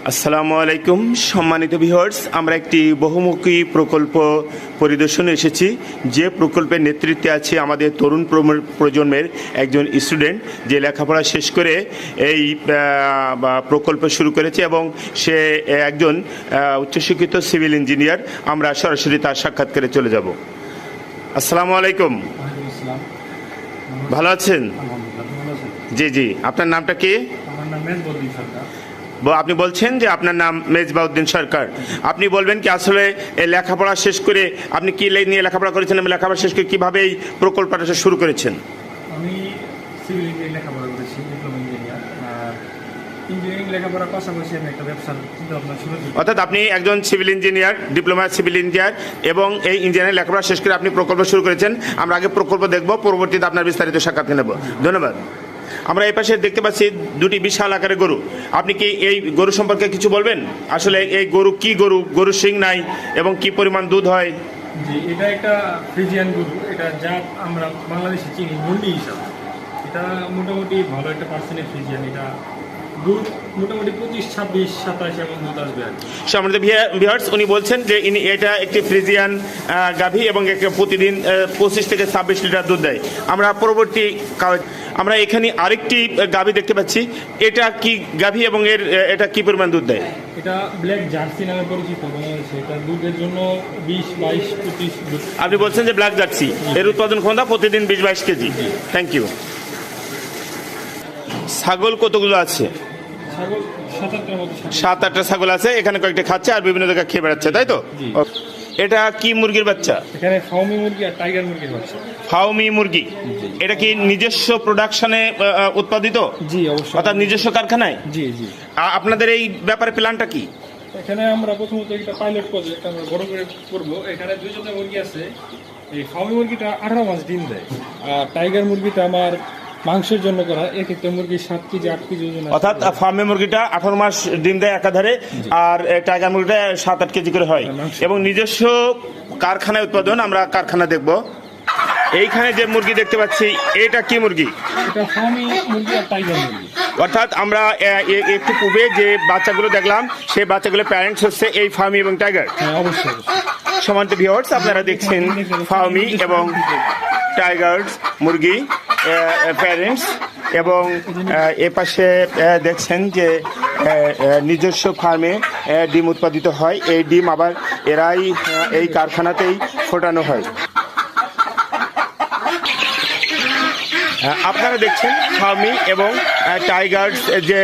আসসালামু আলাইকুম সম্মানিত ভিউয়ার্স, আমরা একটি বহুমুখী প্রকল্প পরিদর্শনে এসেছি। যে প্রকল্পের নেতৃত্বে আছে আমাদের তরুণ প্রজন্মের একজন স্টুডেন্ট, যে লেখাপড়া শেষ করে এই প্রকল্প শুরু করেছে এবং সে একজন উচ্চশিক্ষিত সিভিল ইঞ্জিনিয়ার। আমরা সরাসরি তার সাক্ষাৎকারে চলে যাব। আসসালামু আলাইকুম, ভালো আছেন? জি জি, আপনার নামটা কি? আপনি বলছেন যে আপনার নাম মেজবাউদ্দিন সরকার। আপনি বলবেন কি আসলে লেখাপড়া শেষ করে আপনি কি নিয়ে লেখাপড়া করেছেন এবং লেখাপড়া শেষ করে কীভাবে এই প্রকল্পটা শুরু করেছেন? আমি সিভিল ইঞ্জিনিয়ারিং লেখাপড়া করেছি, ডিপ্লোমা ইঞ্জিনিয়ার। ইঞ্জিনিয়ারিং লেখাপড়ার পাশাপাশি আমি একটা ব্যবসার চিন্তাভাবনা শুরু করি। অর্থাৎ আপনি একজন civil engineer, diploma civil engineer, এবং এই ইঞ্জিনিয়ারিং লেখাপড়া শেষ করে আপনি প্রকল্প শুরু করেছেন। আমরা আগে প্রকল্প দেখব, পরবর্তীতে আপনার বিস্তারিত সাক্ষাৎ নেব। ধন্যবাদ। আমরা এই পাশে দেখতে পাচ্ছি দুটি বিশাল আকারের গরু। আপনি কি এই গরু সম্পর্কে কিছু বলবেন? আসলে এই গরু কি গরু, গরুর শিং নাই এবং কি পরিমাণ দুধ হয়? জি, এটা একটা ফ্রিজিয়ান গরু। এটা জাত আমরা বাংলাদেশে চিনি মুন্ডি হিসাবে। এটা মোটামুটি ভালো একটা পার্সেন্টের ফ্রিজিয়ান। এটা দুধ মোটামুটি 25, 26, 27 এবং দুধ আসবে আর কি। সম্মানিত ভিউয়ার্স, উনি বলছেন যে এটা একটি ফ্রিজিয়ান গাভী এবং প্রতিদিন 25 থেকে 26 লিটার দুধ দেয়। আমরা পরবর্তী আমরা এখানে আরেকটি গাভী দেখতে পাচ্ছি। এটা কি গাভী এবং এটা কি পরিমাণ দুধ দেয়? এটা ব্ল্যাক জার্সি নামে পরিচিত। এটা দুধের জন্য 20, 22, 25 দুধ। আপনি বলছেন যে ব্ল্যাক জার্সি, এর উৎপাদন ক্ষমতা প্রতিদিন 20-22 কেজি। Thank you. ছাগল কতগুলো আছে? 7-8টা ছাগল আছে। এখানে কয়েকটা খাচ্ছে আর বিভিন্ন জায়গায় খেয়ে বেড়াচ্ছে, তাই তো? এটা কি মুরগির বাচ্চা? এখানে ফাউমি মুরগি আর টাইগার মুরগির বাচ্চা। ফাউমি মুরগি, এটা কি নিজস্ব প্রোডাকশনে উৎপাদিত? জি অবশ্যই। অর্থাৎ নিজস্ব কারখানায়? জি জি। আপনাদের এই ব্যাপারে প্ল্যানটা কি? এখানে আমরা প্রথমত একটা পাইলট প্রজেক্ট আমরা বড় করে করবো। এখানে 2 জাতের মুরগি আছে। এই ফাউমি মুরগিটা 18 মাস ডিম দেয়, আর টাইগার মুরগিটা আমার মাংসের জন্য করা। এক একটা মুরগি 7 কেজি 8 কেজি ওজন। অর্থাৎ ফার্মে মুরগিটা 18 মাস ডিম দেয় একাধারে, আর টাইগার মুরগিটা 7-8 কেজি করে হয় এবং নিজস্ব কারখানায় উৎপাদন। আমরা কারখানা দেখব। এইখানে যে মুরগি দেখতে পাচ্ছি, এটা কি মুরগি? এটা ফার্মি মুরগি আর টাইগার মুরগি। অর্থাৎ আমরা একটু পূর্বে যে বাচ্চাগুলো দেখলাম, সেই বাচ্চাগুলো প্যারেন্টস হচ্ছে এই ফার্মি এবং টাইগার। হ্যাঁ অবশ্যই। সম্মানিত ভিউয়ার্স, আপনারা দেখছেন ফার্মি এবং টাইগার মুরগি প্যারেন্টস, এবং এপাশে দেখছেন যে নিজস্ব ফার্মে ডিম উৎপাদিত হয়। এই ডিম আবার এরাই এই কারখানাতেই ফোটানো হয়। আপনারা দেখছেন ফার্মি এবং টাইগার্স যে